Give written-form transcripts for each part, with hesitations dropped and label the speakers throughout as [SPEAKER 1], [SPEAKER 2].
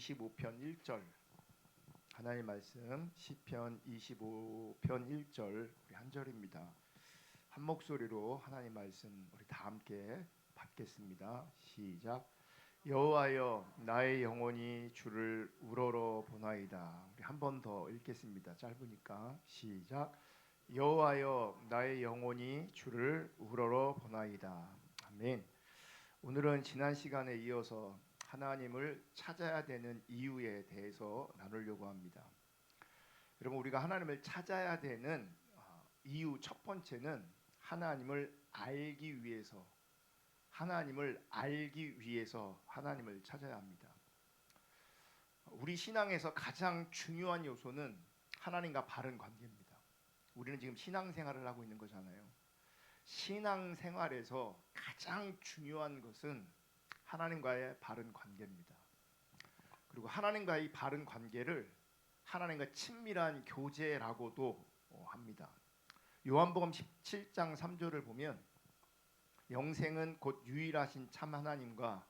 [SPEAKER 1] 25편 1절 하나님 말씀 시편 25편 1절 우리 한 절입니다. 한 목소리로 하나님 말씀 우리 다 함께 받겠습니다. 시작. 여호와여 나의 영혼이 주를 우러러 보나이다. 우리 한 번 더 읽겠습니다. 짧으니까 시작. 여호와여 나의 영혼이 주를 우러러 보나이다. 아멘. 오늘은 지난 시간에 이어서 하나님을 찾아야 되는 이유에 대해서 나누려고 합니다. 여러분, 우리가 하나님을 찾아야 되는 이유 첫 번째는 하나님을 알기 위해서 하나님을 찾아야 합니다. 우리 신앙에서 가장 중요한 요소는 하나님과 바른 관계입니다. 우리는 지금 신앙생활을 하고 있는 거잖아요. 신앙생활에서 가장 중요한 것은 하나님과의 바른 관계입니다. 그리고 하나님과의 바른 관계를 하나님과 친밀한 교제라고도 합니다. 요한복음 17장 3절을 보면 영생은 곧 유일하신 참 하나님과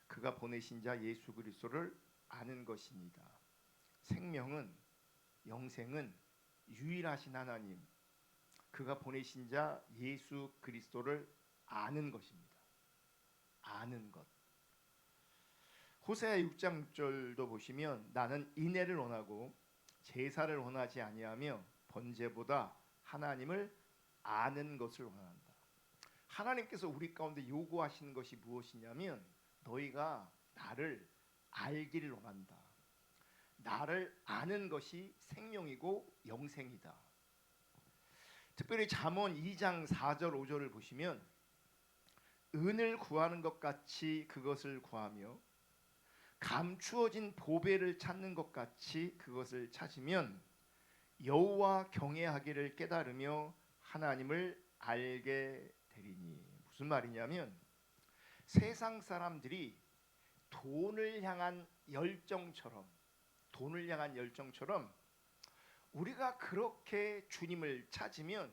[SPEAKER 1] 그가 보내신 자 예수 그리스도를 아는 것입니다. 생명은, 영생은 유일하신 하나님, 그가 보내신 자 예수 그리스도를 아는 것입니다. 아는 것. 호세아 6장 6절도 보시면 나는 인애를 원하고 제사를 원하지 아니하며 번제보다 하나님을 아는 것을 원한다. 하나님께서 우리 가운데 요구하시는 것이 무엇이냐면 너희가 나를 알기를 원한다. 나를 아는 것이 생명이고 영생이다. 특별히 잠언 2장 4절 5절을 보시면 은을 구하는 것 같이 그것을 구하며 감추어진 보배를 찾는 것 같이 그것을 찾으면 여호와 경외하기를 깨달으며 하나님을 알게 되리니. 무슨 말이냐면 세상 사람들이 돈을 향한 열정처럼 우리가 그렇게 주님을 찾으면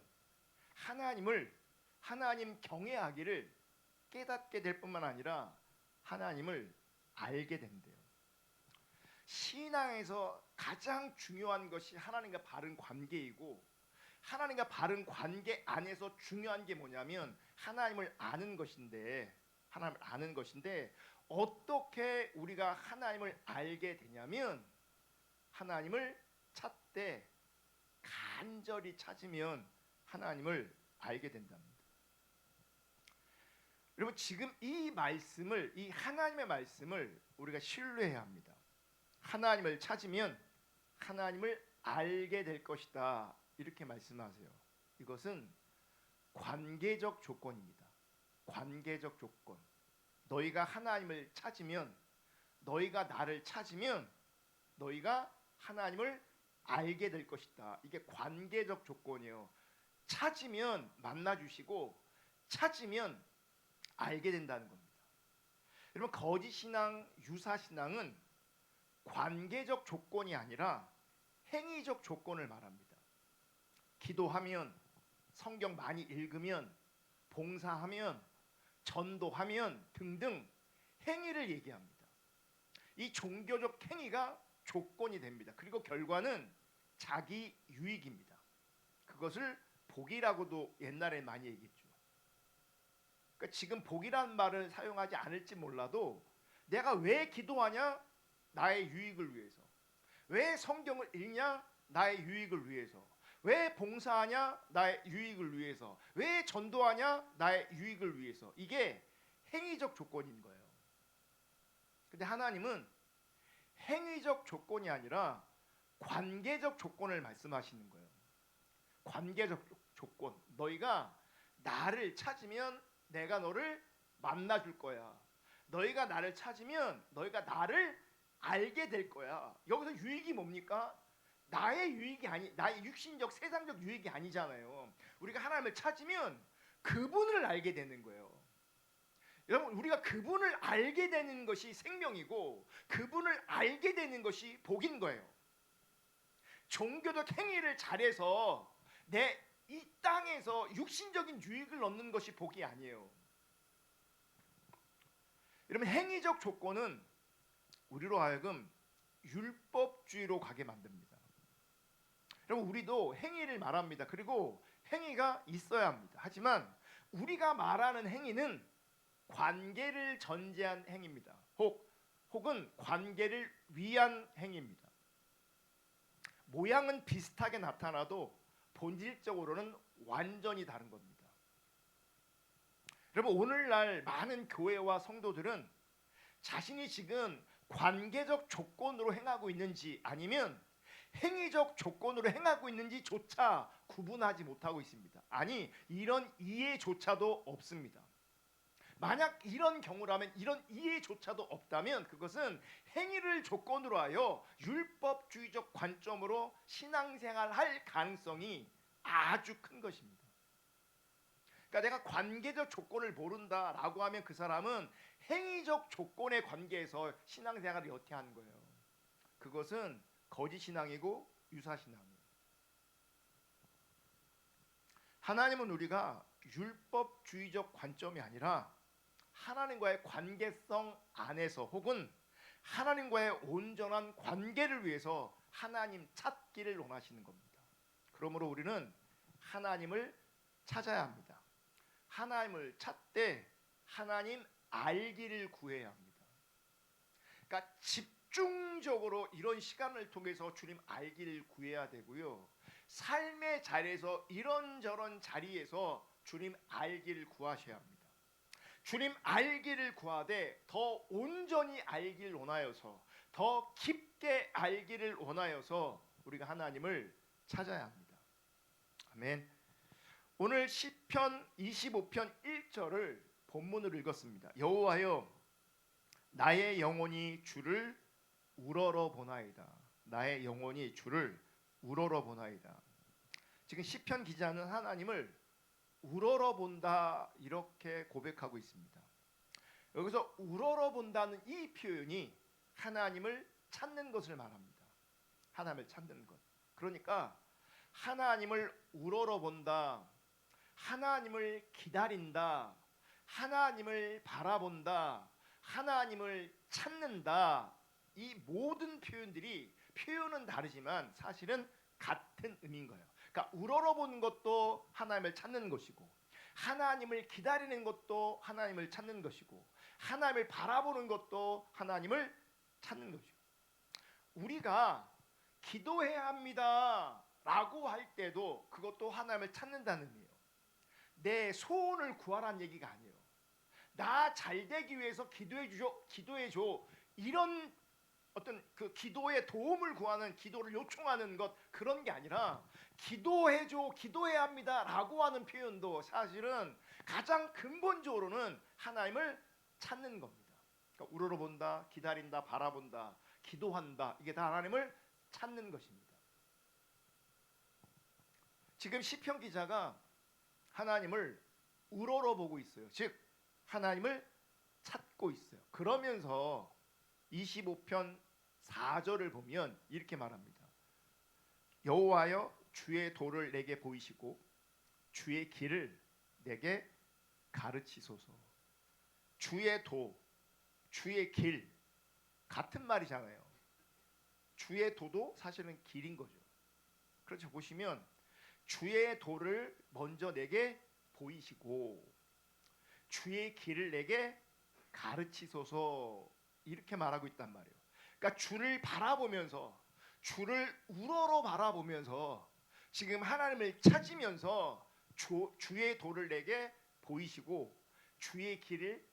[SPEAKER 1] 하나님 경외하기를 깨닫게 될 뿐만 아니라 하나님을 알게 된대요. 신앙에서 가장 중요한 것이 하나님과 바른 관계이고, 하나님과 바른 관계 안에서 중요한 게 뭐냐면 하나님을 아는 것인데, 어떻게 우리가 하나님을 알게 되냐면 하나님을 찾되 간절히 찾으면 하나님을 알게 된답니다. 여러분, 지금 이 하나님의 말씀을 우리가 신뢰해야 합니다. 하나님을 찾으면 하나님을 알게 될 것이다, 이렇게 말씀하세요. 이것은 관계적 조건입니다. 관계적 조건. 너희가 하나님을 찾으면, 너희가 나를 찾으면 너희가 하나님을 알게 될 것이다. 이게 관계적 조건이에요. 찾으면 만나주시고 찾으면 알게 된다는 겁니다. 여러분, 거짓 신앙, 유사 신앙은 관계적 조건이 아니라 행위적 조건을 말합니다. 기도하면, 성경 많이 읽으면, 봉사하면, 전도하면 등등 행위를 얘기합니다. 이 종교적 행위가 조건이 됩니다. 그리고 결과는 자기 유익입니다. 그것을 복이라고도 옛날에 많이 얘기했죠. 그러니까 지금 복이라는 말을 사용하지 않을지 몰라도 내가 왜 기도하냐? 나의 유익을 위해서. 왜 성경을 읽냐? 나의 유익을 위해서. 왜 봉사하냐? 나의 유익을 위해서. 왜 전도하냐? 나의 유익을 위해서. 이게 행위적 조건인 거예요. 근데 하나님은 행위적 조건이 아니라 관계적 조건을 말씀하시는 거예요. 관계적 조건. 너희가 나를 찾으면 내가 너를 만나줄 거야. 너희가 나를 찾으면 너희가 나를 알게 될 거야. 여기서 유익이 뭡니까? 나의 육신적 세상적 유익이 아니잖아요. 우리가 하나님을 찾으면 그분을 알게 되는 거예요. 여러분, 우리가 그분을 알게 되는 것이 생명이고 그분을 알게 되는 것이 복인 거예요. 종교적 행위를 잘해서 이 땅에서 육신적인 유익을 얻는 것이 복이 아니에요. 여러분, 행위적 조건은 우리로 하여금 율법주의로 가게 만듭니다. 여러분, 우리도 행위를 말합니다. 그리고 행위가 있어야 합니다. 하지만 우리가 말하는 행위는 관계를 전제한 행위입니다. 혹은 관계를 위한 행위입니다. 모양은 비슷하게 나타나도 본질적으로는 완전히 다른 겁니다. 여러분, 오늘날 많은 교회와 성도들은 자신이 지금 관계적 조건으로 행하고 있는지 아니면 행위적 조건으로 행하고 있는지조차 구분하지 못하고 있습니다. 아니, 이런 이해조차도 없습니다. 만약 이런 경우라면, 이런 이해조차도 없다면 그것은 행위를 조건으로 하여 율법주의적 관점으로 신앙생활할 가능성이 아주 큰 것입니다. 그러니까 내가 관계적 조건을 모른다라고 하면 그 사람은 행위적 조건의 관계에서 신앙생활을 어떻게 하는 거예요? 그것은 거짓 신앙이고 유사 신앙이에요. 하나님은 우리가 율법주의적 관점이 아니라 하나님과의 관계성 안에서 혹은 하나님과의 온전한 관계를 위해서 하나님 찾기를 원하시는 겁니다. 그러므로 우리는 하나님을 찾아야 합니다. 하나님을 찾되 하나님 알기를 구해야 합니다. 그러니까 집중적으로 이런 시간을 통해서 주님 알기를 구해야 되고요. 삶의 자리에서 이런저런 자리에서 주님 알기를 구하셔야 합니다. 주님 알기를 구하되 더 온전히 알기를 원하여서, 더 깊게 알기를 원하여서 우리가 하나님을 찾아야 합니다. 아멘. 오늘 시편 25편 1절을 본문으로 읽었습니다. 여호와여, 나의 영혼이 주를 우러러 보나이다. 나의 영혼이 주를 우러러 보나이다. 지금 시편 기자는 하나님을 우러러 본다 이렇게 고백하고 있습니다. 여기서 우러러 본다는 이 표현이 하나님을 찾는 것을 말합니다. 하나님을 찾는 것. 그러니까 하나님을 우러러 본다, 하나님을 기다린다, 하나님을 바라본다, 하나님을 찾는다. 이 모든 표현들이 표현은 다르지만 사실은 같은 의미인 거예요. 그러니까 우러러보는 것도 하나님을 찾는 것이고, 하나님을 기다리는 것도 하나님을 찾는 것이고, 하나님을 바라보는 것도 하나님을 찾는 것이고, 우리가 기도해야 합니다 라고 할 때도 그것도 하나님을 찾는다는 의미예요. 내 소원을 구하라는 얘기가 아니에요. 나 잘되기 위해서 기도해줘 이런 어떤 그 기도에 도움을 구하는, 기도를 요청하는 것, 그런 게 아니라 기도해줘, 기도해야 합니다 라고 하는 표현도 사실은 가장 근본적으로는 하나님을 찾는 겁니다. 그러니까 우러러본다, 기다린다, 바라본다, 기도한다, 이게 다 하나님을 찾는 것입니다. 지금 시편 기자가 하나님을 우러러보고 있어요. 즉 하나님을 찾고 있어요. 그러면서 25편 4절을 보면 이렇게 말합니다. 여호와여, 주의 도를 내게 보이시고 주의 길을 내게 가르치소서. 주의 도, 주의 길, 같은 말이잖아요. 주의 도도 사실은 길인 거죠. 그렇죠. 보시면 주의 도를 먼저 내게 보이시고 주의 길을 내게 가르치소서, 이렇게 말하고 있단 말이에요. 그러니까 주를 바라보면서, 주를 우러러 바라보면서 지금 하나님을 찾으면서 주의 도를 내게 보이시고 주의 길을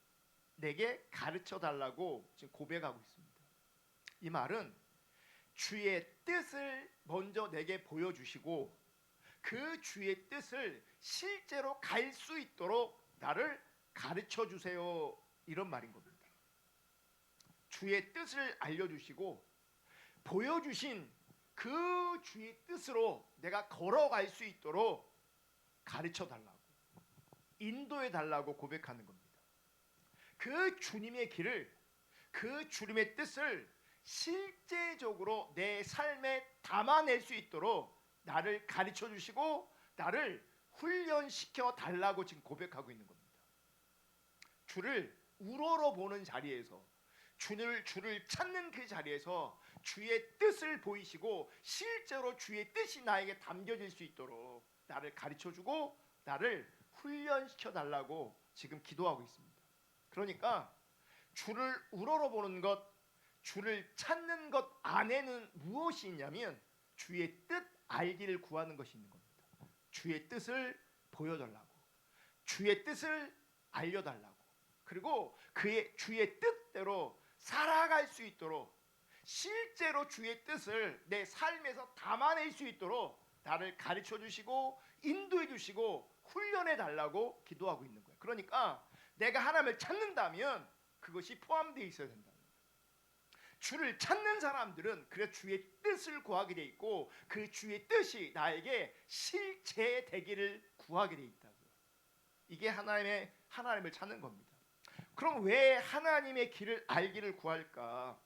[SPEAKER 1] 내게 가르쳐 달라고 지금 고백하고 있습니다. 이 말은 주의 뜻을 먼저 내게 보여주시고 그 주의 뜻을 실제로 갈 수 있도록 나를 가르쳐 주세요, 이런 말인 겁니다. 주의 뜻을 알려주시고 보여주신 그 주의 뜻으로 내가 걸어갈 수 있도록 가르쳐 달라고, 인도해 달라고 고백하는 겁니다. 그 주님의 길을, 그 주님의 뜻을 실제적으로 내 삶에 담아낼 수 있도록 나를 가르쳐 주시고 나를 훈련시켜 달라고 지금 고백하고 있는 겁니다. 주를 우러러 보는 자리에서, 주를 찾는 그 자리에서 주의 뜻을 보이시고 실제로 주의 뜻이 나에게 담겨질 수 있도록 나를 가르쳐주고 나를 훈련시켜 달라고 지금 기도하고 있습니다. 그러니까 주를 우러러보는 것, 주를 찾는 것 안에는 무엇이 있냐면 주의 뜻 알기를 구하는 것이 있는 겁니다. 주의 뜻을 보여달라고, 주의 뜻을 알려달라고, 그리고 주의 뜻대로 살아갈 수 있도록 실제로 주의 뜻을 내 삶에서 담아낼 수 있도록 나를 가르쳐 주시고 인도해 주시고 훈련해 달라고 기도하고 있는 거예요. 그러니까 내가 하나님을 찾는다면 그것이 포함되어 있어야 된다. 주를 찾는 사람들은 그래서 주의 뜻을 구하게 돼 있고 그 주의 뜻이 나에게 실체되기를 구하게 돼 있다고요. 이게 하나님을 찾는 겁니다. 그럼 왜 하나님의 길을 알기를 구할까?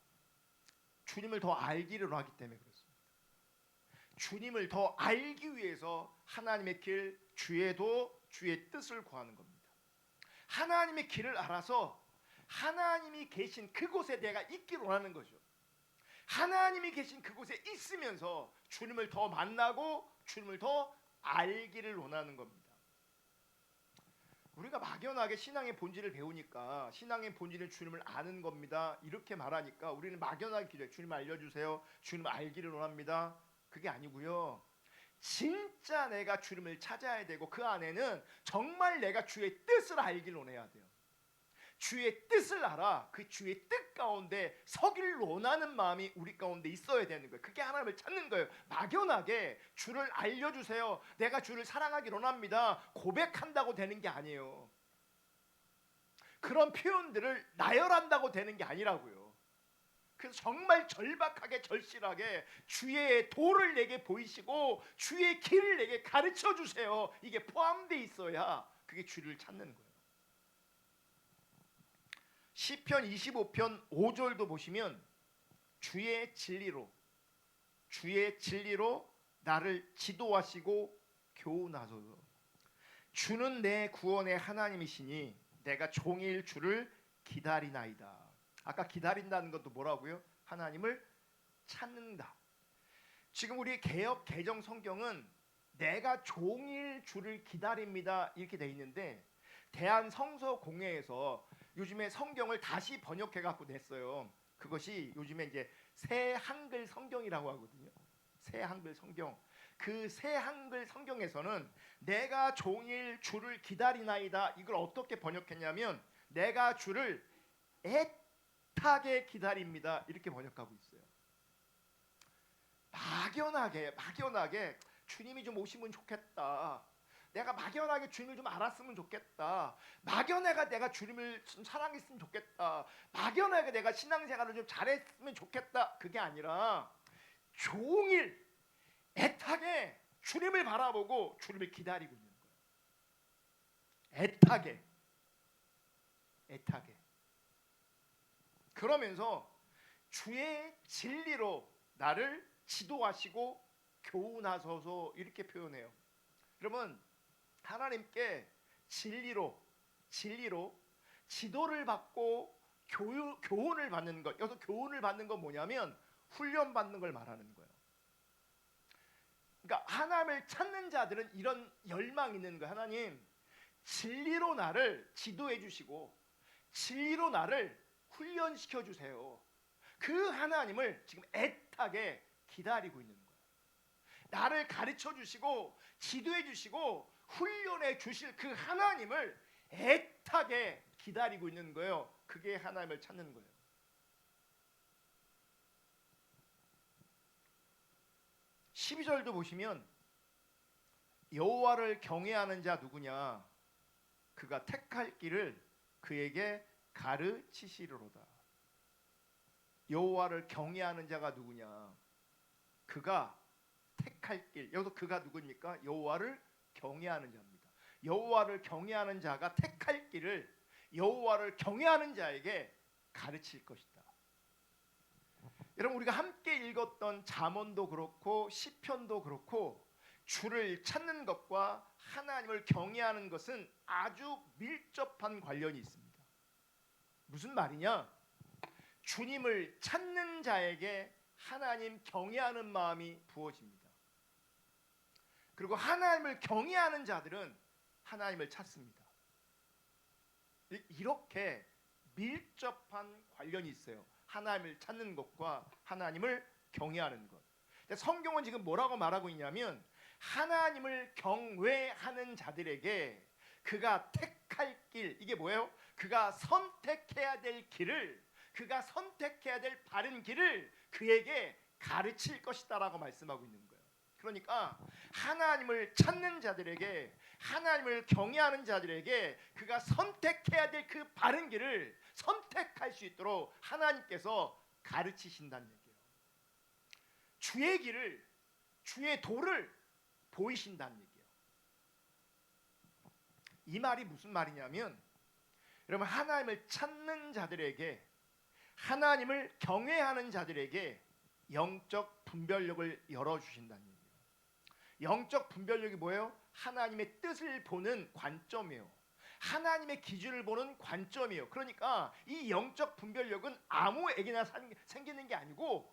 [SPEAKER 1] 주님을 더 알기를 하기 때문에 그렇습니다. 주님을 더 알기 위해서 하나님의 길, 주의 뜻을 구하는 겁니다. 하나님의 길을 알아서 하나님이 계신 그곳에 내가 있기를 원하는 거죠. 하나님이 계신 그곳에 있으면서 주님을 더 만나고 주님을 더 알기를 원하는 겁니다. 우리가 막연하게 신앙의 본질을 배우니까 신앙의 본질은 주님을 아는 겁니다. 이렇게 말하니까 우리는 막연하게 기도해요. 주님 알려주세요. 주님 알기를 원합니다. 그게 아니고요. 진짜 내가 주님을 찾아야 되고 그 안에는 정말 내가 주의 뜻을 알기를 원해야 돼요. 주의 뜻을 알아 그 주의 뜻 가운데 서기를 원하는 마음이 우리 가운데 있어야 되는 거예요. 그게 하나님을 찾는 거예요. 막연하게 주를 알려주세요. 내가 주를 사랑하기 원합니다. 고백한다고 되는 게 아니에요. 그런 표현들을 나열한다고 되는 게 아니라고요. 그래서 정말 절박하게 절실하게 주의 도를 내게 보이시고 주의 길을 내게 가르쳐 주세요. 이게 포함되어 있어야 그게 주를 찾는 거예요. 시편 25편 5절도 보시면 주의 진리로 나를 지도하시고 교훈하소서. 주는 내 구원의 하나님이시니 내가 종일 주를 기다리나이다. 아까 기다린다는 것도 뭐라고요? 하나님을 찾는다. 지금 우리 개역 개정 성경은 내가 종일 주를 기다립니다 이렇게 돼 있는데 대한성서공회에서 요즘에 성경을 다시 번역해 갖고 냈어요. 그것이 요즘에 이제 새 한글 성경이라고 하거든요. 새 한글 성경. 그 새 한글 성경에서는 내가 종일 주를 기다리나이다. 이걸 어떻게 번역했냐면 내가 주를 애타게 기다립니다. 이렇게 번역하고 있어요. 막연하게 주님이 좀 오시면 좋겠다. 내가 막연하게 주님을 좀 알았으면 좋겠다. 막연하게 내가 주님을 좀 사랑했으면 좋겠다. 막연하게 내가 신앙생활을 좀 잘했으면 좋겠다. 그게 아니라 종일 애타게 주님을 바라보고 주님을 기다리고 있는 거예요. 애타게. 그러면서 주의 진리로 나를 지도하시고 교훈하소서 이렇게 표현해요. 여러분 하나님께 진리로 지도를 받고 교훈을 받는 것. 여기서 교훈을 받는 건 뭐냐면 훈련 받는 걸 말하는 거예요. 그러니까 하나님을 찾는 자들은 이런 열망이 있는 거예요. 하나님 진리로 나를 지도해 주시고 진리로 나를 훈련시켜 주세요. 그 하나님을 지금 애타게 기다리고 있는 거예요. 나를 가르쳐 주시고 지도해 주시고 훈련해 주실 그 하나님을 애타게 기다리고 있는 거예요. 그게 하나님을 찾는 거예요. (12절도) 보시면 여호와를 경외하는 자 누구냐? 그가 택할 길을 그에게 가르치시리로다. 여호와를 경외하는 자가 누구냐? 그가 택할 길. 여기서 그가 누구입니까? 여호와를 경외하는 자입니다. 여호와를 경외하는 자가 택할 길을 여호와를 경외하는 자에게 가르칠 것이다. 여러분 우리가 함께 읽었던 잠언도 그렇고 시편도 그렇고 주를 찾는 것과 하나님을 경외하는 것은 아주 밀접한 관련이 있습니다. 무슨 말이냐? 주님을 찾는 자에게 하나님 경외하는 마음이 부어집니다. 그리고 하나님을 경외하는 자들은 하나님을 찾습니다. 이렇게 밀접한 관련이 있어요. 하나님을 찾는 것과 하나님을 경외하는 것. 성경은 지금 뭐라고 말하고 있냐면 하나님을 경외하는 자들에게 그가 택할 길, 이게 뭐예요? 그가 선택해야 될 길을, 그가 선택해야 될 바른 길을 그에게 가르칠 것이다라고 말씀하고 있는 거예요. 그러니까 하나님을 찾는 자들에게, 하나님을 경외하는 자들에게 그가 선택해야 될 그 바른 길을 선택할 수 있도록 하나님께서 가르치신다는 얘기예요. 주의 길을, 주의 도를 보이신다는 얘기예요. 이 말이 무슨 말이냐면, 여러분, 하나님을 찾는 자들에게, 하나님을 경외하는 자들에게 영적 분별력을 열어주신다는 얘기예요. 영적 분별력이 뭐예요? 하나님의 뜻을 보는 관점이에요. 하나님의 기준을 보는 관점이에요. 그러니까 이 영적 분별력은 아무에게나 생기는 게 아니고,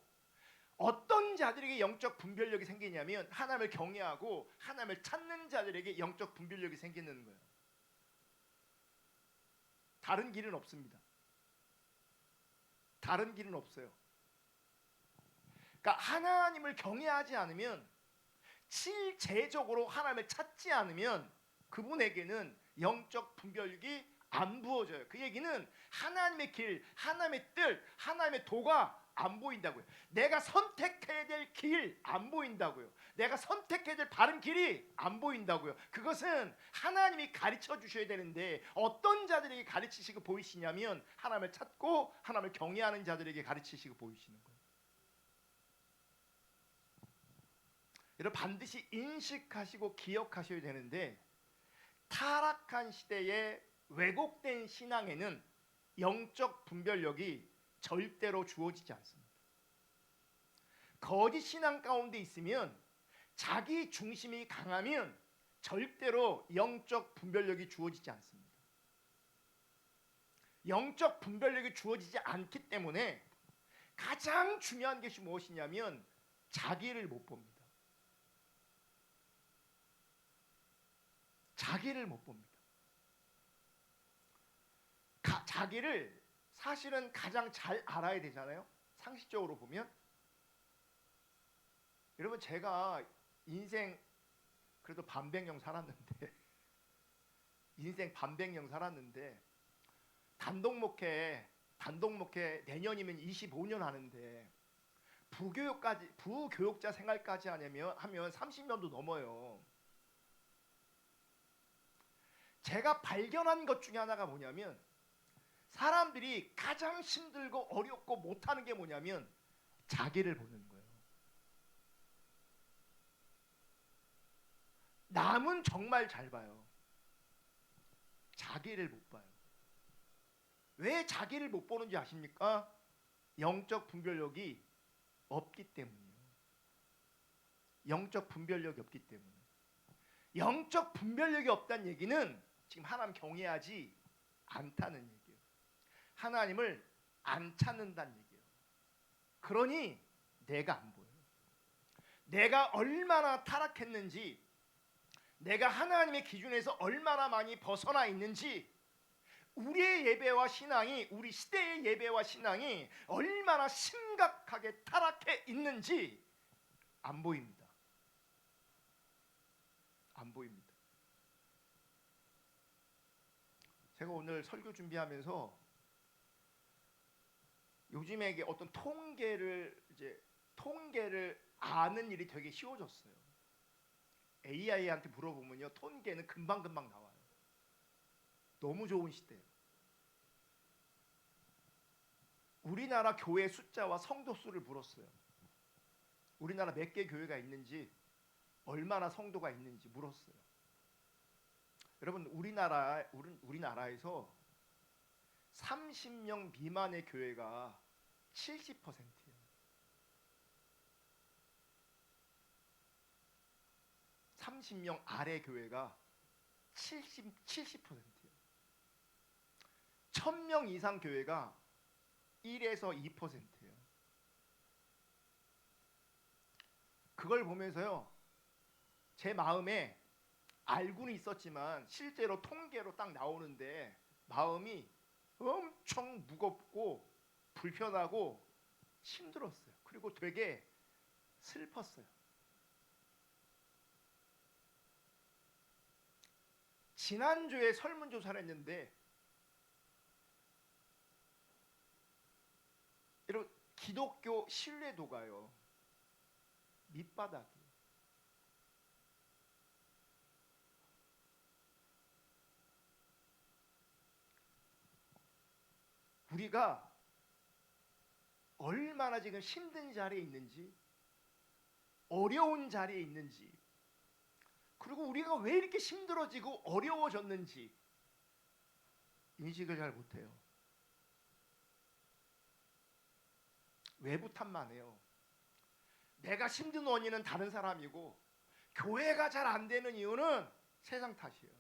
[SPEAKER 1] 어떤 자들에게 영적 분별력이 생기냐면 하나님을 경외하고 하나님을 찾는 자들에게 영적 분별력이 생기는 거예요. 다른 길은 없습니다. 다른 길은 없어요. 그러니까 하나님을 경외하지 않으면, 실제적으로 하나님을 찾지 않으면 그분에게는 영적 분별력이 안 부어져요. 그 얘기는 하나님의 길, 하나님의 뜻, 하나님의 도가 안 보인다고요. 내가 선택해야 될 길 안 보인다고요. 내가 선택해야 될 바른 길이 안 보인다고요. 그것은 하나님이 가르쳐 주셔야 되는데 어떤 자들에게 가르치시고 보이시냐면 하나님을 찾고 하나님을 경외하는 자들에게 가르치시고 보이시는 거예요. 여러분, 반드시 인식하시고 기억하셔야 되는데, 타락한 시대에 왜곡된 신앙에는 영적 분별력이 절대로 주어지지 않습니다. 거짓 신앙 가운데 있으면, 자기 중심이 강하면 절대로 영적 분별력이 주어지지 않습니다. 영적 분별력이 주어지지 않기 때문에 가장 중요한 것이 무엇이냐면 자기를 못 봅니다. 자기를 못 봅니다. 자기를 사실은 가장 잘 알아야 되잖아요. 상식적으로 보면. 여러분, 제가 인생 그래도 반백년 살았는데 인생 반백년 살았는데 단독 목회 내년이면 25년 하는데 부교육자 생활까지 하면 30년도 넘어요. 제가 발견한 것 중에 하나가 뭐냐면, 사람들이 가장 힘들고 어렵고 못하는 게 뭐냐면 자기를 보는 거예요. 남은 정말 잘 봐요. 자기를 못 봐요. 왜 자기를 못 보는지 아십니까? 영적 분별력이 없기 때문이에요. 영적 분별력이 없기 때문에. 영적 분별력이 없다는 얘기는 지금 하나님 경외하지 않다는 얘기예요. 하나님을 안 찾는다는 얘기예요. 그러니 내가 안 보여요. 내가 얼마나 타락했는지, 내가 하나님의 기준에서 얼마나 많이 벗어나 있는지, 우리의 예배와 신앙이, 우리 시대의 예배와 신앙이 얼마나 심각하게 타락해 있는지 안 보입니다. 안 보입니다. 제가 오늘 설교 준비하면서 요즘에 어떤 통계를 아는 일이 되게 쉬워졌어요. AI한테 물어보면요, 통계는 금방 나와요. 너무 좋은 시대예요. 우리나라 교회 숫자와 성도 수를 물었어요. 우리나라 몇 개 교회가 있는지, 얼마나 성도가 있는지 물었어요. 여러분, 우리나라에서 30명 미만의 교회가 70%예요. 30명 아래 교회가 70%예요. 1000명 이상 교회가 1에서 2%예요. 그걸 보면서요, 제 마음에 알고는 있었지만 실제로 통계로 딱 나오는데 마음이 엄청 무겁고 불편하고 힘들었어요. 그리고 되게 슬펐어요. 지난주에 설문조사를 했는데 여러분, 기독교 신뢰도가요 밑바닥이에요. 우리가 얼마나 지금 힘든 자리에 있는지, 어려운 자리에 있는지, 그리고 우리가 왜 이렇게 힘들어지고 어려워졌는지 인식을 잘 못해요. 외부 탓만 해요. 내가 힘든 원인은 다른 사람이고 교회가 잘 안 되는 이유는 세상 탓이에요.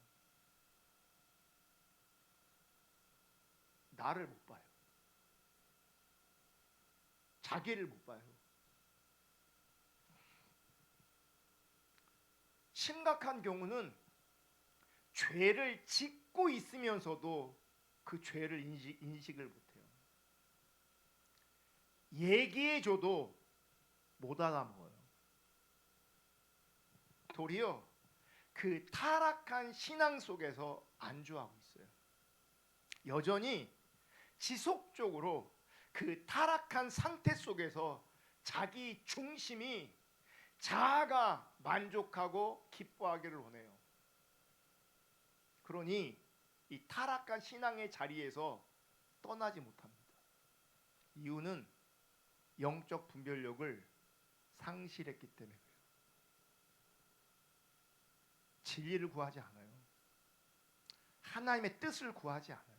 [SPEAKER 1] 나를 못 봐요. 자기를 못 봐요. 심각한 경우는 죄를 짓고 있으면서도 그 죄를 인식을 못해요. 얘기해줘도 못 알아먹어요. 도리어 그 타락한 신앙 속에서 안주하고 있어요. 여전히 지속적으로 그 타락한 상태 속에서 자기 중심이 자아가 만족하고 기뻐하기를 원해요. 그러니 이 타락한 신앙의 자리에서 떠나지 못합니다. 이유는 영적 분별력을 상실했기 때문에 그래요. 진리를 구하지 않아요. 하나님의 뜻을 구하지 않아요.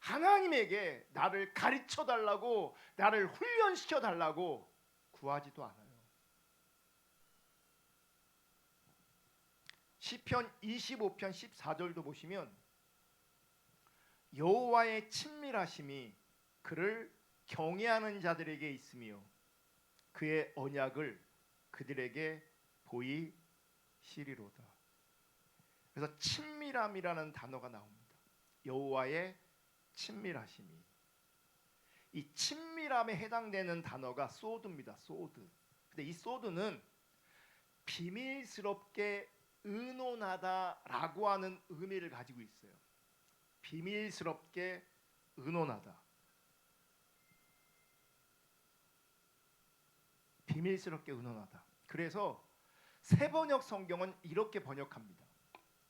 [SPEAKER 1] 하나님에게 나를 가르쳐 달라고, 나를 훈련시켜 달라고 구하지도 않아요. 시편 25편 14절도 보시면 여호와의 친밀하심이 그를 경외하는 자들에게 있으며 그의 언약을 그들에게 보이시리로다. 그래서 친밀함이라는 단어가 나옵니다. 여호와의 친밀하심이. 이 친밀함에 해당되는 단어가 소드입니다. 소드. 근데 이 소드는 비밀스럽게 의논하다라고 하는 의미를 가지고 있어요. 비밀스럽게 의논하다. 비밀스럽게 의논하다. 그래서 새번역 성경은 이렇게 번역합니다.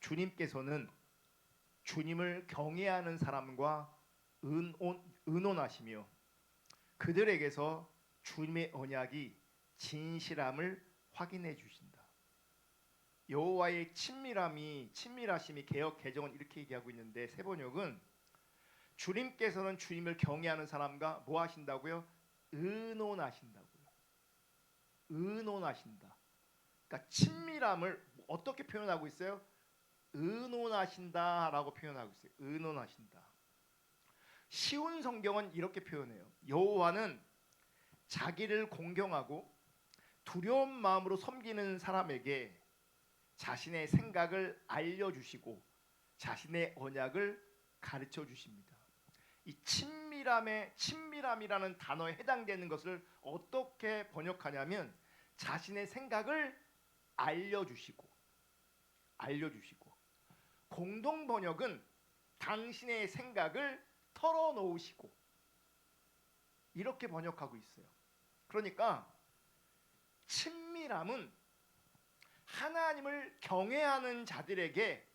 [SPEAKER 1] 주님께서는 주님을 경외하는 사람과 의논하시며 그들에게서 주님의 언약이 진실함을 확인해 주신다. 여호와의 친밀하심이 개역 개정은 이렇게 얘기하고 있는데 새번역은 주님께서는 주님을 경외하는 사람과 뭐 하신다고요? 의논하신다고요. 의논하신다. 그러니까 친밀함을 어떻게 표현하고 있어요? 의논하신다라고 표현하고 있어요. 의논하신다. 쉬운 성경은 이렇게 표현해요. 여호와는 자기를 공경하고 두려운 마음으로 섬기는 사람에게 자신의 생각을 알려주시고 자신의 언약을 가르쳐 주십니다. 이 친밀함이라는 단어에 해당되는 것을 어떻게 번역하냐면 자신의 생각을 알려주시고 공동 번역은 당신의 생각을 털어놓으시고 이렇게 번역하고 있어요. 그러니까 친밀함은 하나님을 경외하는 자들에게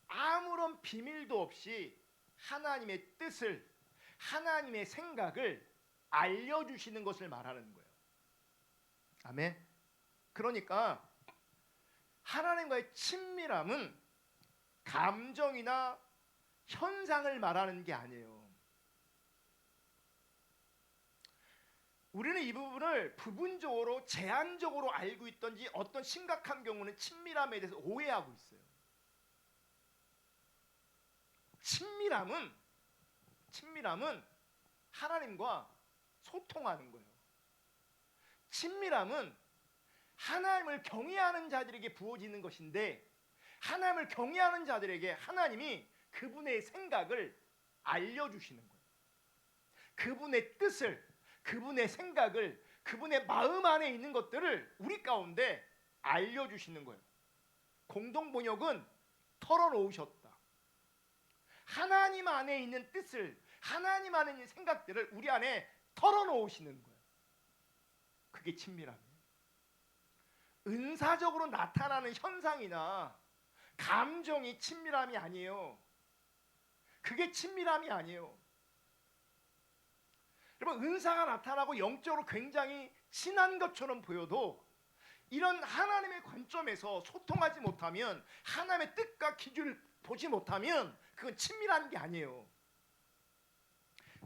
[SPEAKER 1] 아무런 비밀도 없이 하나님의 뜻을, 하나님의 생각을 알려주시는 것을 말하는 거예요. 아멘. 그러니까 하나님과의 친밀함은 감정이나 현상을 말하는 게 아니에요. 우리는 이 부분을 부분적으로 제한적으로 알고 있던지 어떤 심각한 경우는 친밀함에 대해서 오해하고 있어요. 친밀함은 하나님과 소통하는 거예요. 친밀함은 하나님을 경외하는 자들에게 부어지는 것인데, 하나님을 경외하는 자들에게 하나님이 그분의 생각을 알려주시는 거예요. 그분의 뜻을, 그분의 생각을, 그분의 마음 안에 있는 것들을 우리 가운데 알려주시는 거예요. 공동번역은 털어놓으셨다. 하나님 안에 있는 뜻을, 하나님 안에 있는 생각들을 우리 안에 털어놓으시는 거예요. 그게 친밀함이에요. 은사적으로 나타나는 현상이나 감정이 친밀함이 아니에요. 그게 친밀함이 아니에요. 여러분, 은사가 나타나고 영적으로 굉장히 친한 것처럼 보여도 이런 하나님의 관점에서 소통하지 못하면, 하나님의 뜻과 기준을 보지 못하면 그건 친밀한 게 아니에요.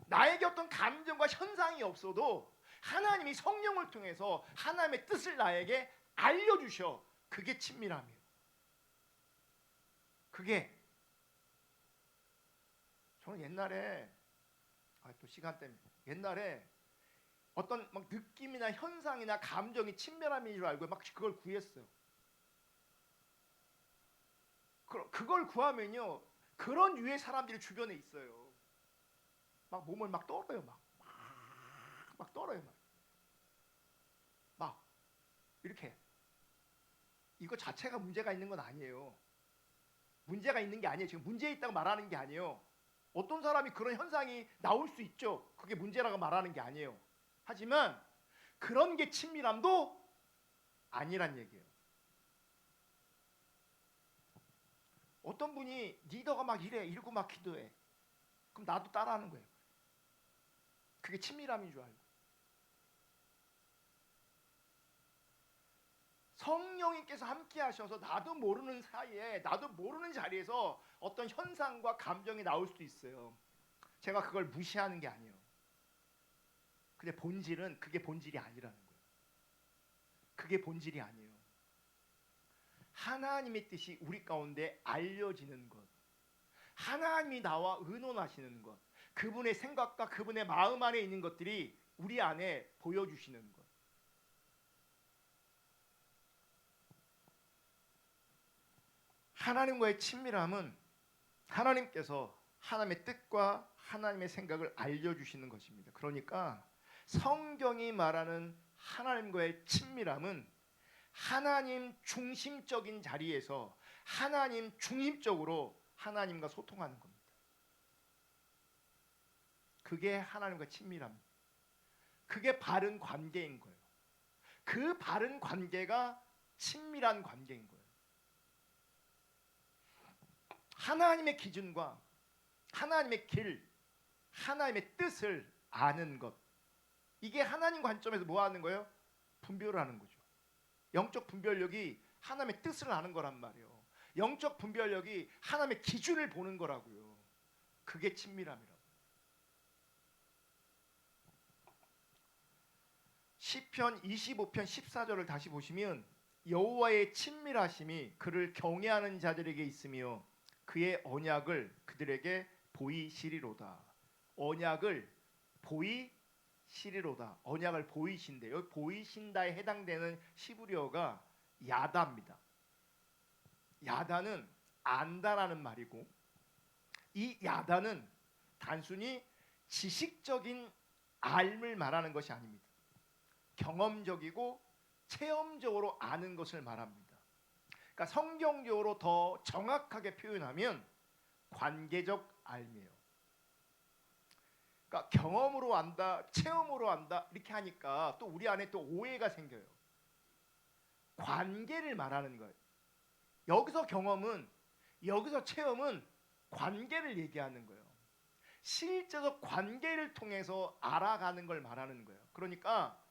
[SPEAKER 1] 나에게 어떤 감정과 현상이 없어도 하나님이 성령을 통해서 하나님의 뜻을 나에게 알려주셔. 그게 친밀함이에요. 그게, 저는 옛날에 또 시간 때문에, 옛날에 어떤 막 느낌이나 현상이나 감정이 친밀함인 줄 알고 막 그걸 구했어요. 그걸 구하면요, 그런 유의 사람들이 주변에 있어요. 막 몸을 막 떨어요. 막 떨어요. 막 이렇게. 이거 자체가 문제가 있는 건 아니에요. 문제가 있는 게 아니에요. 지금 문제 있다고 말하는 게 아니에요. 어떤 사람이 그런 현상이 나올 수 있죠. 그게 문제라고 말하는 게 아니에요. 하지만 그런 게 친밀함도 아니란 얘기예요. 어떤 분이 리더가 막 이래, 이러고 막 기도해. 그럼 나도 따라하는 거예요. 그게 친밀함인 줄 알고. 성령님께서 함께 하셔서 나도 모르는 사이에, 나도 모르는 자리에서 어떤 현상과 감정이 나올 수도 있어요. 제가 그걸 무시하는 게 아니에요. 근데 본질은 그게 본질이 아니라는 거예요. 그게 본질이 아니에요. 하나님의 뜻이 우리 가운데 알려지는 것, 하나님이 나와 의논하시는 것, 그분의 생각과 그분의 마음 안에 있는 것들이 우리 안에 보여주시는 것. 하나님과의 친밀함은 하나님께서 하나님의 뜻과 하나님의 생각을 알려주시는 것입니다. 그러니까 성경이 말하는 하나님과의 친밀함은 하나님 중심적인 자리에서 하나님 중심적으로 하나님과 소통하는 겁니다. 그게 하나님과 친밀함, 그게 바른 관계인 거예요. 그 바른 관계가 친밀한 관계인 거예요. 하나님의 기준과 하나님의 길, 하나님의 뜻을 아는 것, 이게 하나님 관점에서 뭐 하는 거예요? 분별을 하는 거죠. 영적 분별력이 하나님의 뜻을 아는 거란 말이에요. 영적 분별력이 하나님의 기준을 보는 거라고요. 그게 친밀함이라고. 시편 25편 14절을 다시 보시면, 여호와의 친밀하심이 그를 경외하는 자들에게 있으며 그의 언약을 그들에게 보이시리로다. 언약을 보이시리로다. 언약을 보이신대. 여기 보이신다에 해당되는 히브리어가 야다입니다. 야다는 안다라는 말이고, 이 야다는 단순히 지식적인 알을 말하는 것이 아닙니다. 경험적이고 체험적으로 아는 것을 말합니다. 그러니까 성경적으로 더 정확하게 표현하면 관계적 알미예요. 그러니까 경험으로 안다, 체험으로 안다 이렇게 하니까 또 우리 안에 또 오해가 생겨요. 관계를 말하는 거예요. 여기서 경험은, 여기서 체험은 관계를 얘기하는 거예요. 실제적 관계를 통해서 알아가는 걸 말하는 거예요. 그러니까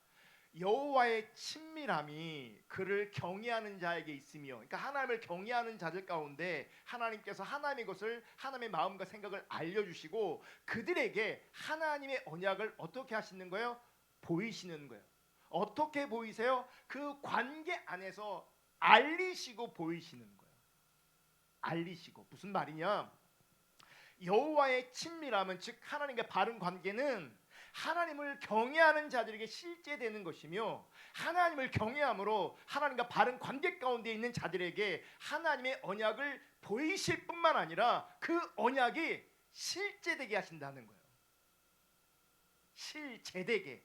[SPEAKER 1] 여호와의 친밀함이 그를 경외하는 자에게 있으며, 그러니까 하나님을 경외하는 자들 가운데 하나님께서 하나님의 것을, 하나님의 마음과 생각을 알려주시고 그들에게 하나님의 언약을 어떻게 하시는 거예요? 보이시는 거예요. 어떻게 보이세요? 그 관계 안에서 알리시고 보이시는 거예요. 알리시고. 무슨 말이냐? 여호와의 친밀함은, 즉 하나님과 바른 관계는 하나님을 경외하는 자들에게 실제되는 것이며, 하나님을 경외함으로 하나님과 바른 관계 가운데 있는 자들에게 하나님의 언약을 보이실 뿐만 아니라 그 언약이 실제되게 하신다는 거예요. 실제되게.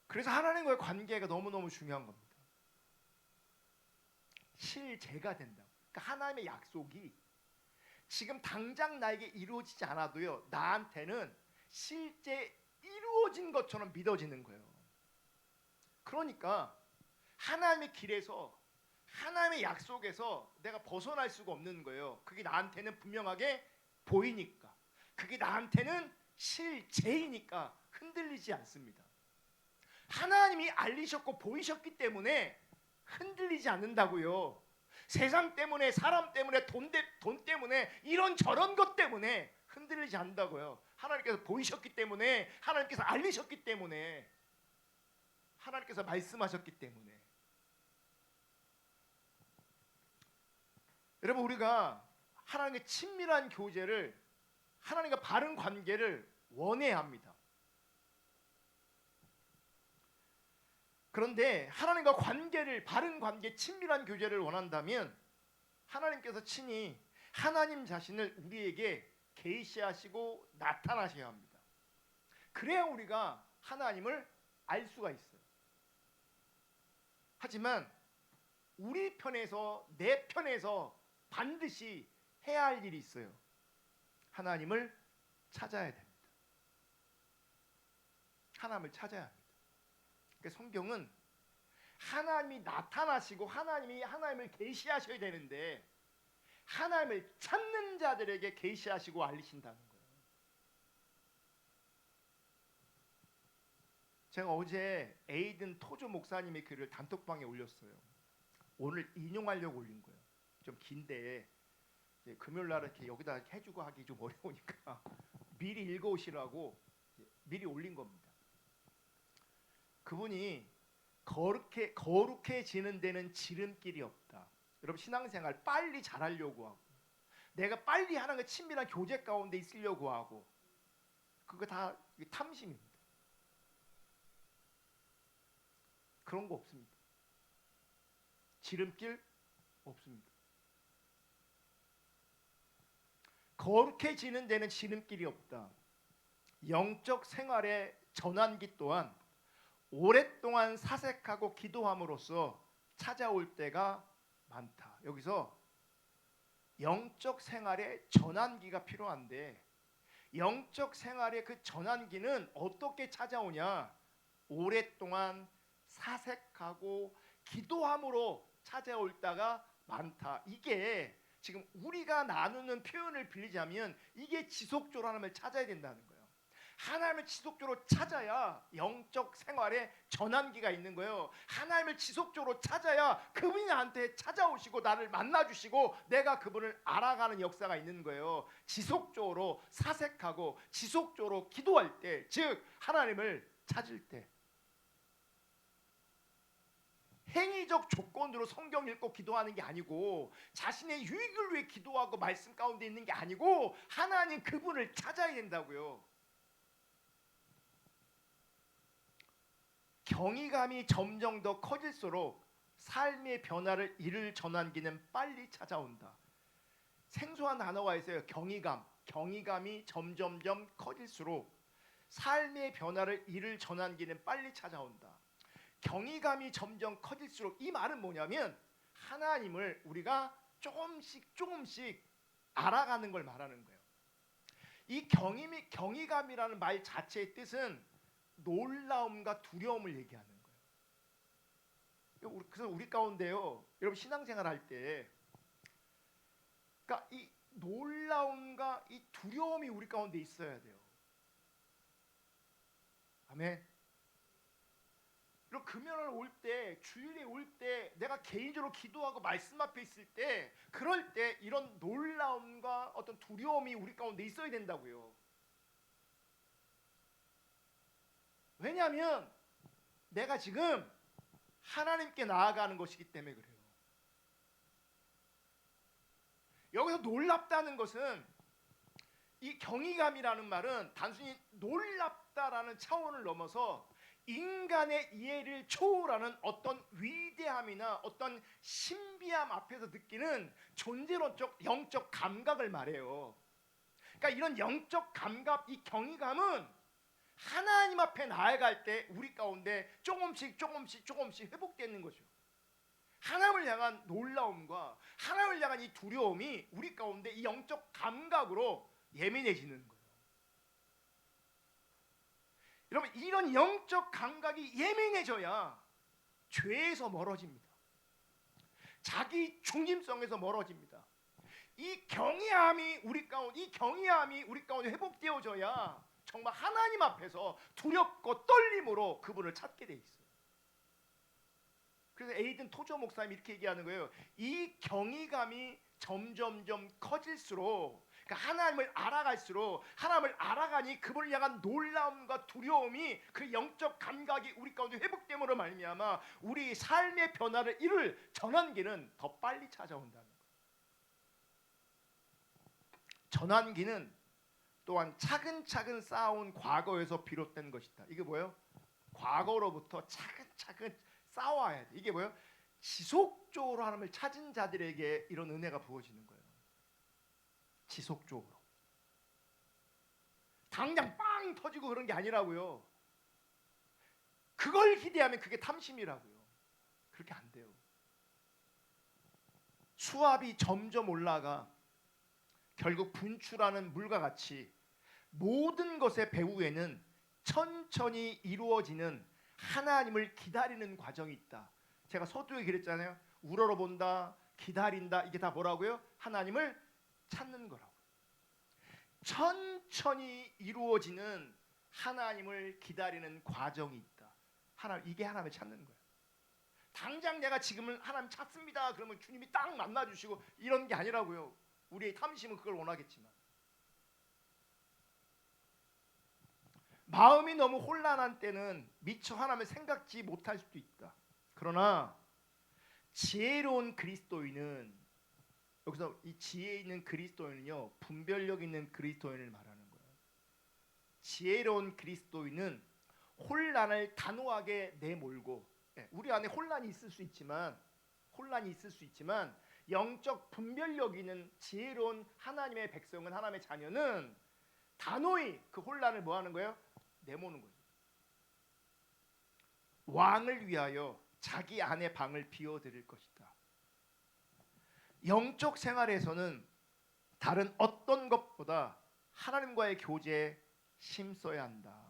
[SPEAKER 1] 그래서 하나님과의 관계가 너무너무 중요한 겁니다. 실제가 된다. 그러니까 하나님의 약속이 지금 당장 나에게 이루어지지 않아도요, 나한테는 실제 이루어진 것처럼 믿어지는 거예요. 그러니까 하나님의 길에서, 하나님의 약속에서 내가 벗어날 수가 없는 거예요. 그게 나한테는 분명하게 보이니까, 그게 나한테는 실제이니까 흔들리지 않습니다. 하나님이 알리셨고 보이셨기 때문에 흔들리지 않는다고요. 세상 때문에, 사람 때문에, 돈 때문에, 이런 저런 것 때문에 흔들리지 않는다고요. 하나님께서 보이셨기 때문에, 하나님께서 알리셨기 때문에, 하나님께서 말씀하셨기 때문에. 여러분, 우리가 하나님의 친밀한 교제를, 하나님과 바른 관계를 원해야 합니다. 그런데 하나님과 관계를, 바른 관계, 친밀한 교제를 원한다면 하나님께서 친히 하나님 자신을 우리에게 계시하시고 나타나셔야 합니다. 그래야 우리가 하나님을 알 수가 있어요. 하지만 우리 편에서, 내 편에서 반드시 해야 할 일이 있어요. 하나님을 찾아야 됩니다. 하나님을 찾아야 합니다. 성경은 하나님이 나타나시고 하나님을 계시하셔야 되는데, 하나님을 찾는 자들에게 계시하시고 알리신다는 거예요. 제가 어제 에이든 토조 목사님의 글을 단톡방에 올렸어요. 오늘 인용하려고 올린 거예요. 좀 긴데 금요일 날 이렇게 여기다 해주고 하기 좀 어려우니까 미리 읽어오시라고 미리 올린 겁니다. 그분이 거룩해지는 데는 지름길이 없다. 여러분, 신앙생활 빨리 잘하려고 하고, 내가 빨리 하나님과 친밀한 교제 가운데 있으려고 하고, 그거 다 탐심입니다. 그런 거 없습니다. 지름길 없습니다. 거룩해지는 데는 지름길이 없다. 영적 생활의 전환기 또한 오랫동안 사색하고 기도함으로써 찾아올 때가 많다. 여기서 영적 생활의 전환기가 필요한데, 영적 생활의 그 전환기는 어떻게 찾아오냐? 오랫동안 사색하고 기도함으로 찾아올 때가 많다. 이게 지금 우리가 나누는 표현을 빌리자면 이게 지속적으로 하나님을 찾아야 된다는 거예요. 하나님을 지속적으로 찾아야 영적 생활에 전환기가 있는 거예요. 하나님을 지속적으로 찾아야 그분이 나한테 찾아오시고 나를 만나주시고 내가 그분을 알아가는 역사가 있는 거예요. 지속적으로 사색하고 지속적으로 기도할 때, 즉 하나님을 찾을 때, 행위적 조건으로 성경 읽고 기도하는 게 아니고, 자신의 유익을 위해 기도하고 말씀 가운데 있는 게 아니고, 하나님 그분을 찾아야 된다고요. 경이감이 점점 더 커질수록 삶의 변화를 이룰 전환기는 빨리 찾아온다. 생소한 단어가 있어요. 경이감이 점점점 커질수록 삶의 변화를 이룰 전환기는 빨리 찾아온다. 경이감이 점점 커질수록, 이 말은 뭐냐면 하나님을 우리가 조금씩 알아가는 걸 말하는 거예요. 이 경이감이라는 말 자체의 뜻은 놀라움과 두려움을 얘기하는 거예요. 그래서 우리 가운데요, 여러분 신앙생활 할 때, 그러니까 이 놀라움과 이 두려움이 우리 가운데 있어야 돼요. 아멘. 그리고 금요일 올 때, 주일에 올 때, 내가 개인적으로 기도하고 말씀 앞에 있을 때, 그럴 때 이런 놀라움과 어떤 두려움이 우리 가운데 있어야 된다고요. 왜냐하면 내가 지금 하나님께 나아가는 것이기 때문에 그래요. 여기서 놀랍다는 것은 이 경이감이라는 말은 단순히 놀랍다라는 차원을 넘어서 인간의 이해를 초월하는 어떤 위대함이나 어떤 신비함 앞에서 느끼는 존재론적 영적 감각을 말해요. 그러니까 이런 영적 감각, 이 경이감은 하나님 앞에 나아갈 때 우리 가운데 조금씩 회복되는 거죠. 하나님을 향한 놀라움과 하나님을 향한 이 두려움이 우리 가운데 이 영적 감각으로 예민해지는 거예요. 여러분, 이런 영적 감각이 예민해져야 죄에서 멀어집니다. 자기 중심성에서 멀어집니다. 이 경외함이 우리 가운데 회복되어져야 정말 하나님 앞에서 두렵고 떨림으로 그분을 찾게 돼 있어요. 그래서 에이든 토저 목사님이 이렇게 얘기하는 거예요. 이 경외감이 점점점 커질수록, 그러니까 하나님을 알아갈수록, 하나님을 알아가니 그분을 향한 놀라움과 두려움이, 그 영적 감각이 우리 가운데 회복됨으로 말미암아 우리 삶의 변화를 이룰 전환기는 더 빨리 찾아온다는 거예요. 전환기는 또한 차근차근 쌓아온 과거에서 비롯된 것이다. 이게 뭐예요? 과거로부터 차근차근 쌓아와야 돼. 이게 뭐예요? 지속적으로 하나님을 찾은 자들에게 이런 은혜가 부어지는 거예요. 지속적으로. 당장 빵 터지고 그런 게 아니라고요. 그걸 기대하면 그게 탐심이라고요. 그렇게 안 돼요. 수압이 점점 올라가 결국 분출하는 물과 같이 모든 것의 배후에는 천천히 이루어지는 하나님을 기다리는 과정이 있다. 제가 서두에 그랬잖아요. 우러러본다, 기다린다. 이게 다 뭐라고요? 하나님을 찾는 거라고. 천천히 이루어지는 하나님을 기다리는 과정이 있다. 이게 하나님을 찾는 거예요. 당장 내가 지금은 하나님 찾습니다. 그러면 주님이 딱 만나주시고 이런 게 아니라고요. 우리의 탐심은 그걸 원하겠지만, 마음이 너무 혼란한 때는 미처 하나님을 생각지 못할 수도 있다. 그러나 지혜로운 그리스도인은, 여기서 이 지혜 있는 그리스도인은요, 분별력 있는 그리스도인을 말하는 거예요. 지혜로운 그리스도인은 혼란을 단호하게 내몰고, 우리 안에 혼란이 있을 수 있지만 영적 분별력 있는 지혜로운 하나님의 백성은, 하나님의 자녀는 단호히 그 혼란을 뭐 하는 거예요? 내모는 거죠. 왕을 위하여 자기 안의 방을 비워드릴 것이다. 영적 생활에서는 다른 어떤 것보다 하나님과의 교제에 힘써야 한다.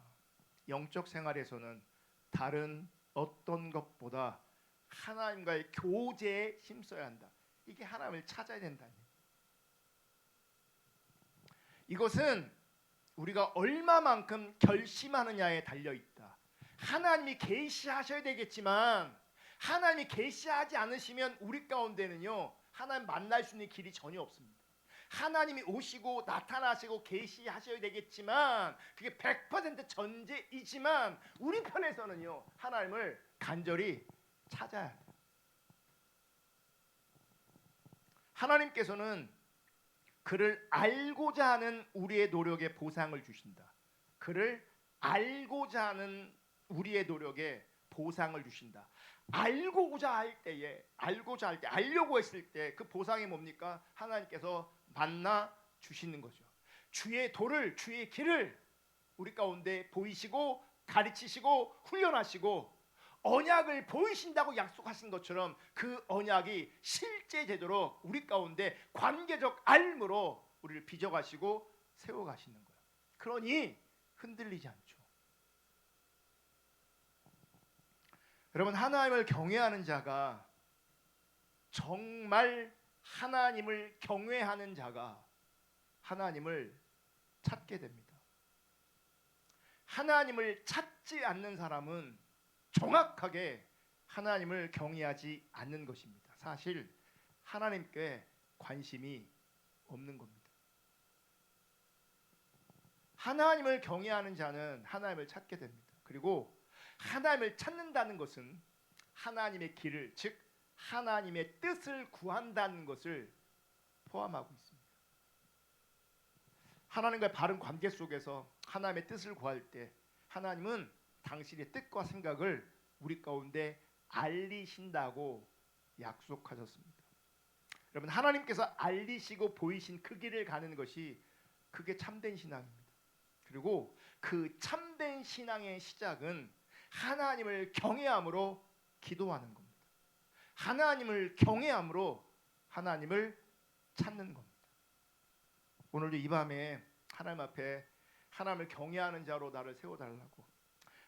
[SPEAKER 1] 영적 생활에서는 다른 어떤 것보다 하나님과의 교제에 힘써야 한다. 이게 하나님을 찾아야 된다는 얘기예요. 이것은 우리가 얼마만큼 결심하느냐에 달려있다. 하나님이 계시하셔야 되겠지만 하나님이 계시하지 않으시면 우리 가운데는요, 하나님 만날 수 있는 길이 전혀 없습니다. 하나님이 오시고 나타나시고 계시하셔야 되겠지만 그게 100% 전제이지만 우리 편에서는요, 하나님을 간절히 찾아야 해요. 하나님께서는 그를 알고자 하는 우리의 노력에 보상을 주신다. 그를 알고자 하는 우리의 노력에 보상을 주신다. 알고자 할 때, 알려고 했을 때 그 보상이 뭡니까? 하나님께서 만나 주시는 거죠. 주의 도를, 주의 길을 우리 가운데 보이시고 가르치시고 훈련하시고 언약을 보이신다고 약속하신 것처럼 그 언약이 실제 제대로 우리 가운데 관계적 알므로 우리를 빚어가시고 세워가시는 거예요. 그러니 흔들리지 않죠. 여러분, 하나님을 경외하는 자가, 정말 하나님을 경외하는 자가 하나님을 찾게 됩니다. 하나님을 찾지 않는 사람은 정확하게 하나님을 경외하지 않는 것입니다. 사실 하나님께 관심이 없는 겁니다. 하나님을 경외하는 자는 하나님을 찾게 됩니다. 그리고 하나님을 찾는다는 것은 하나님의 길을, 즉 하나님의 뜻을 구한다는 것을 포함하고 있습니다. 하나님과의 바른 관계 속에서 하나님의 뜻을 구할 때 하나님은 당신의 뜻과 생각을 우리 가운데 알리신다고 약속하셨습니다. 여러분, 하나님께서 알리시고 보이신 그 길을 가는 것이 그게 참된 신앙입니다. 그리고 그 참된 신앙의 시작은 하나님을 경외함으로 기도하는 겁니다. 하나님을 경외함으로 하나님을 찾는 겁니다. 오늘도 이 밤에 하나님 앞에 하나님을 경외하는 자로 나를 세워달라고,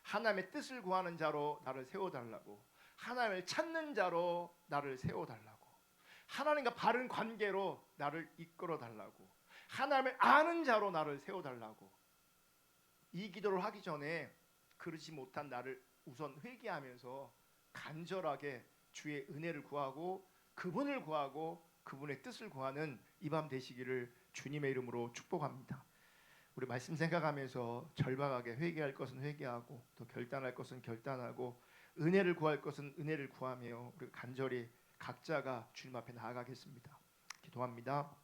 [SPEAKER 1] 하나님의 뜻을 구하는 자로 나를 세워달라고, 하나님을 찾는 자로 나를 세워달라고, 하나님과 바른 관계로 나를 이끌어달라고, 하나님을 아는 자로 나를 세워달라고, 이 기도를 하기 전에 그러지 못한 나를 우선 회개하면서 간절하게 주의 은혜를 구하고 그분을 구하고 그분의 뜻을 구하는 이 밤 되시기를 주님의 이름으로 축복합니다. 우리 말씀 생각하면서 절박하게 회개할 것은 회개하고 또 결단할 것은 결단하고 은혜를 구할 것은 은혜를 구하며 우리 간절히 각자가 주님 앞에 나아가겠습니다. 기도합니다.